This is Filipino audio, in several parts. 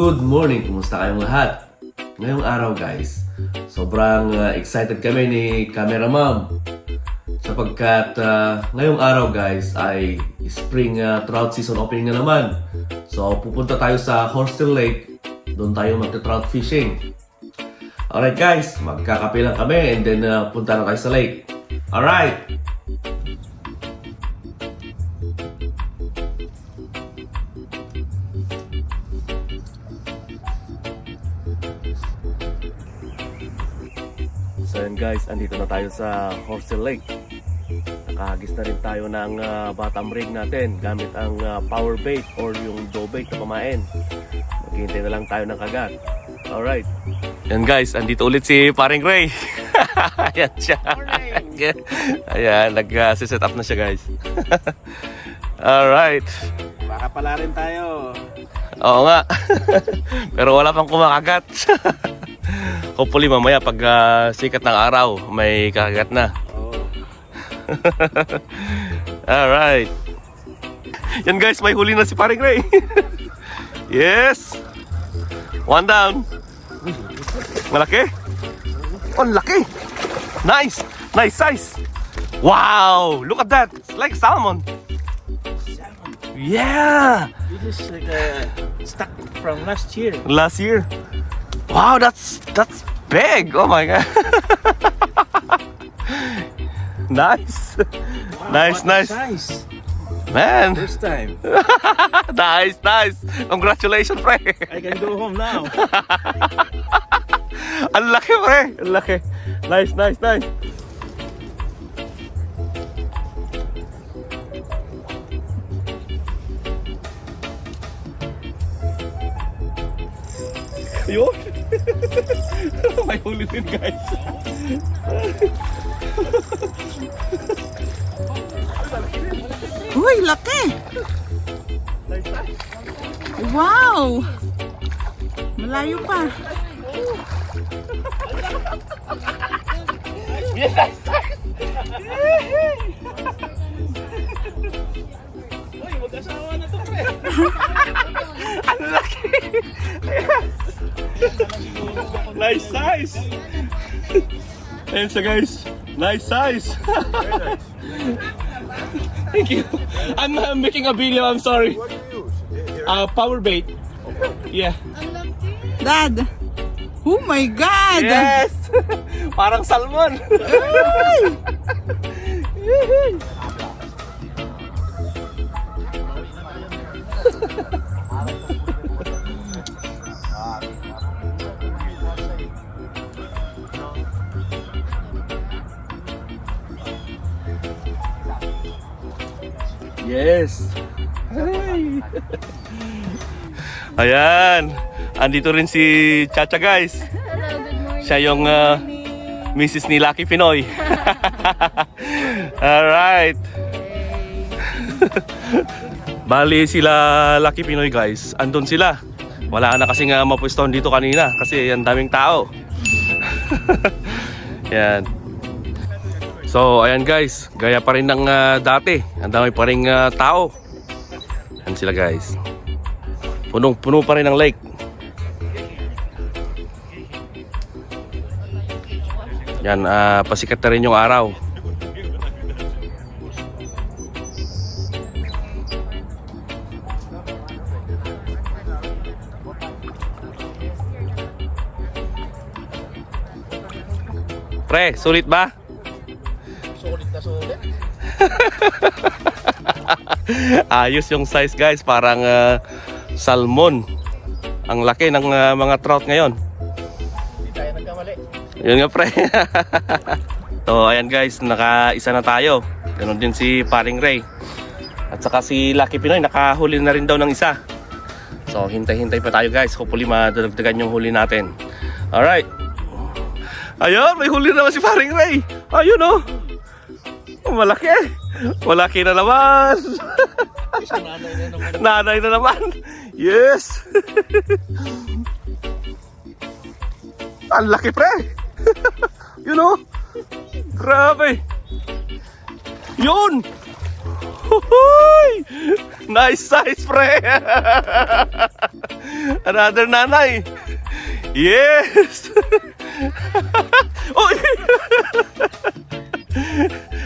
Good morning! Kumusta kayong lahat? Ngayong araw guys, sobrang excited kami ni Camera Mom sapagkat ngayong araw guys ay spring trout season opening na naman. So pupunta tayo sa Horsetail Lake, doon tayo magta-trout fishing. Alright guys, magkakape lang kami and then punta na tayo sa lake. Alright! So yun guys, andito na tayo sa Horsetail Lake. Nakahagis na rin tayo ng bottom rig natin gamit ang power bait or yung dough bait na pamain. Maghihintay na lang tayo ng kagat. Alright. Yan guys, andito ulit si Paring Ray. Ayan siya. Ayan, nag-set up na siya guys. Alright. Baka pala rin tayo. Oo nga. Pero wala pang kumakagat. Hopefully mamaya pag sikat ng araw may kakagat na. Oh. Alright. Yan guys, may huli na si Paring Ray. Yes. One down. Malaki. Oh, laki. Nice. Nice size. Wow, look at that. It's like salmon. Salmon. Yeah. This is like stuck from last year. Last year. Wow, that's big. Oh my god. Nice. Wow, Nice, what a nice. Size. Man. First time. Nice, nice. Congratulations, pre. I can go home now. Ang laki, pre. Ang laki. Nice, nice, nice. Ayun. May huli din, guys. Uy, laki! Wow! Malayo pa. Yes, nice, nice. Uy, mag-asawa na to, pre. Ang laki. Nice size. Ayan siya guys. Nice size. Thank you. I'm making a video. I'm sorry. What do you use? Power bait. Yeah. Dad! Oh my God! Yes. Parang salmon. Yes. Hey. Ayan. Andito rin si Chacha guys. Siya yung Mrs. ni Lucky Pinoy. Alright. Bali sila Lucky Pinoy guys. Andun sila. Wala na kasi nga mapwestohan dito kanina kasi ang daming tao. Yan. So ayan guys, gaya pa rin ng dati. Ang dami pa rin tao. Yan sila guys. Punong-puno pa rin ang lake. Yan, pasikat na rin yung araw. Pre, sulit ba? Sulit na sulit. Ayos yung size guys, parang salmon. Ang laki ng mga trout ngayon. Hindi tayo nagkamali. Yun nga pre. So ayan guys, naka-isa na tayo. Ganon din si Paring Ray. At saka si Lucky Pinoy, nakahuli na rin daw ng isa. So hintay-hintay pa tayo guys. Hopefully madadagdagan yung huli natin. Alright. Ayun, may huli naman si Paring Ray. Ayun oh. Malaki. Malaki na naman. Isang nanay na naman. Nanay na naman. Yes. Ang laki pre. You know? Grabe. Yun. Huhuy! Nice size pre. Another nanay. Yes. Oy.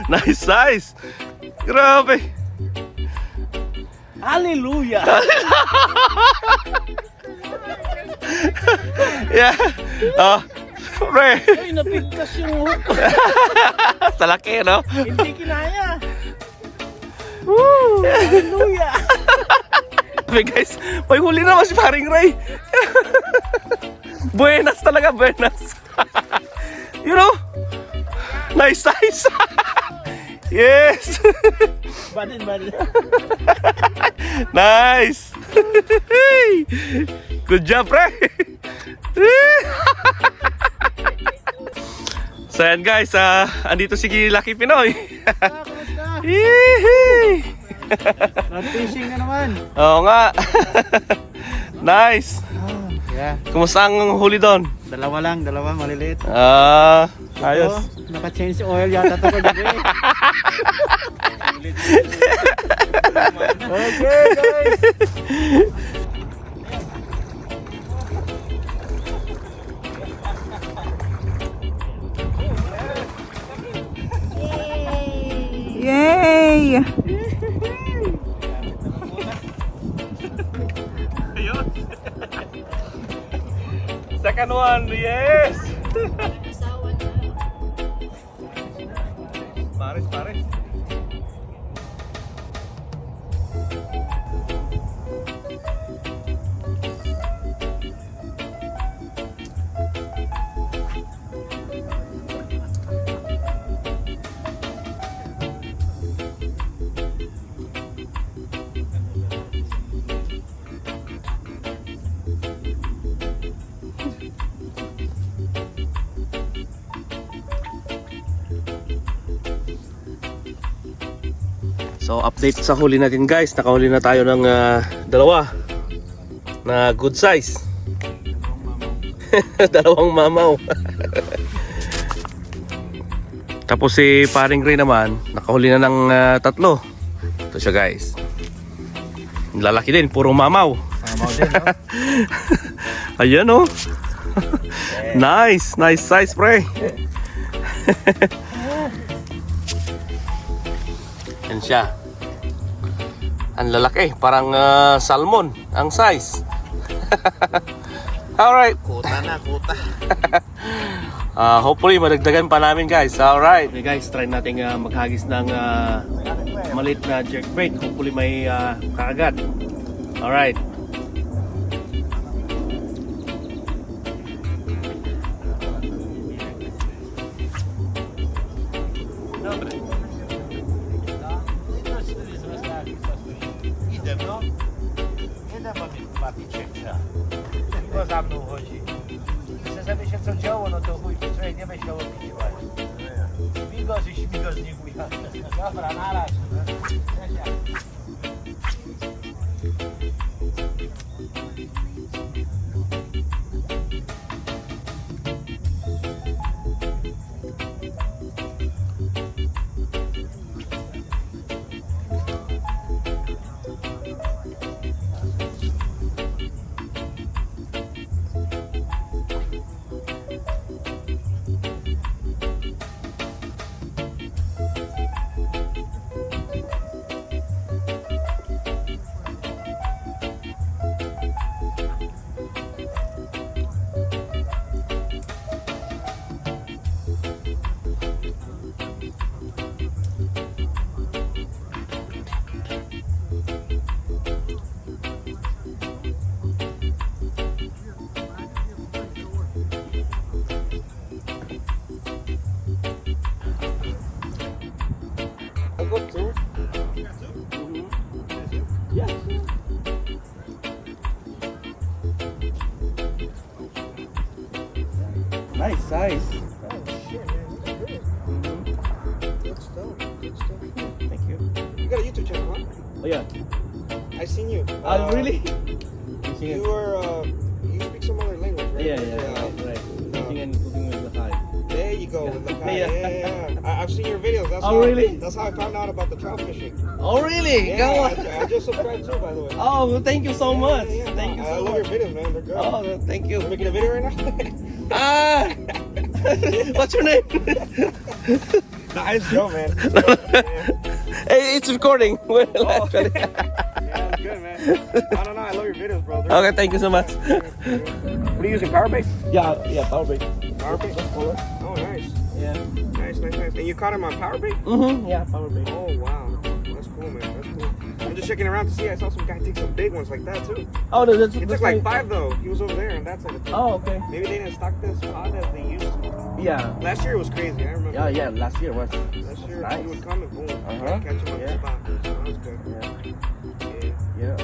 Nice size. Grabe. Hallelujah! Yeah. Pre. Ay, napigtas yung hook. Sa laki, no? Hindi kinaya. Woo! Hallelujah! Sabi guys, may huli naman si Paring Ray. Buenas talaga, buenas. You know? Nice size. Yes. Badin. Nice. Good job, pre. So yan guys, andito si Lucky Pinoy. Kamusta? Yee! Nag-fishing na naman. Oo nga. Nice. Yeah. Kumusta ang huli doon? Dalawa maliliit. Ayos. Naka-change oil yata ito kagabi. Okay guys. Yay! Ayun. Second one, yes. Pares. So update sa huli natin guys, nakahuli na tayo ng dalawa na good size. Dalawang mamaw. Tapos si Paring Ray naman, nakahuli na ng tatlo. Ito siya guys. Lalaki din, puro mamaw. Mamaw din, no? Ayan oh. Nice size pre. Yan siya. Ang lalaki, parang salmon ang size. Alright. Kuta. Hopefully madagdagan pa namin guys. Alright. Okay guys, try natin maghagis ng maliit na jerkbait. Hopefully may kakagat. Alright. Chyba za mną chodzi. Żeby się co działo, no to chuj, słuchaj, nie będziesz miał opisywać. Śmigos, nie chuja. Dobra, na razie. got two. Yes. Nice size. Good stuff. Good stuff. Thank you. You got a YouTube channel, huh? Oh yeah. I seen you. Really? You were you speak some other language, right? Yeah, right. Fishing and cooking with Lakai. There you go. With the guy. Yeah. Yeah. I I've seen your videos. That's Oh, really? That's how I found out about the trout fishing. Oh, really? Yeah, Go on. I just subscribed too, by the way. Oh, thank you so much. Yeah, yeah. Thank you I so love much. your videos, man. They're good. Oh, thank you. You're making a video right now? Ah! What's your name? Nah, it's Joe, man. Hey, it's recording. Well, actually. Yeah, it's good, man. I don't know. I love your videos, bro. Okay, thank you so much. What are you using? Power bait? Yeah, power break. Power bait? Oh, nice. Yeah. Nice. And you caught him on power bait? Mm-hmm. Yeah, power break. Oh, wow. That's cool, man. That's cool. I'm just checking around to see. I saw some guy take some big ones like that, too. Oh, that's He took like 5, though. He was over there, and that's like Oh, okay. maybe they didn't stock this pod as they used to. Yeah. Last year it was crazy. I remember. Yeah. Last year was. Last year Nice. he would come and boom, Uh-huh. catch him on the Yeah. spot. That was good. Yeah.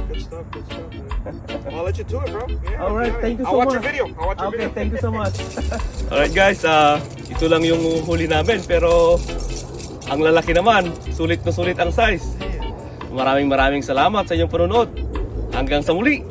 Good stuff, man. Well, I'll let you to it, bro. Yeah, All right, yeah, thank you I'll so watch much. your video. I'll watch your Okay, video. thank you so much. Alright guys, ito lang yung huli namin pero ang lalaki naman, sulit na sulit ang size. Maraming salamat sa inyong panunod. Hanggang sa muli.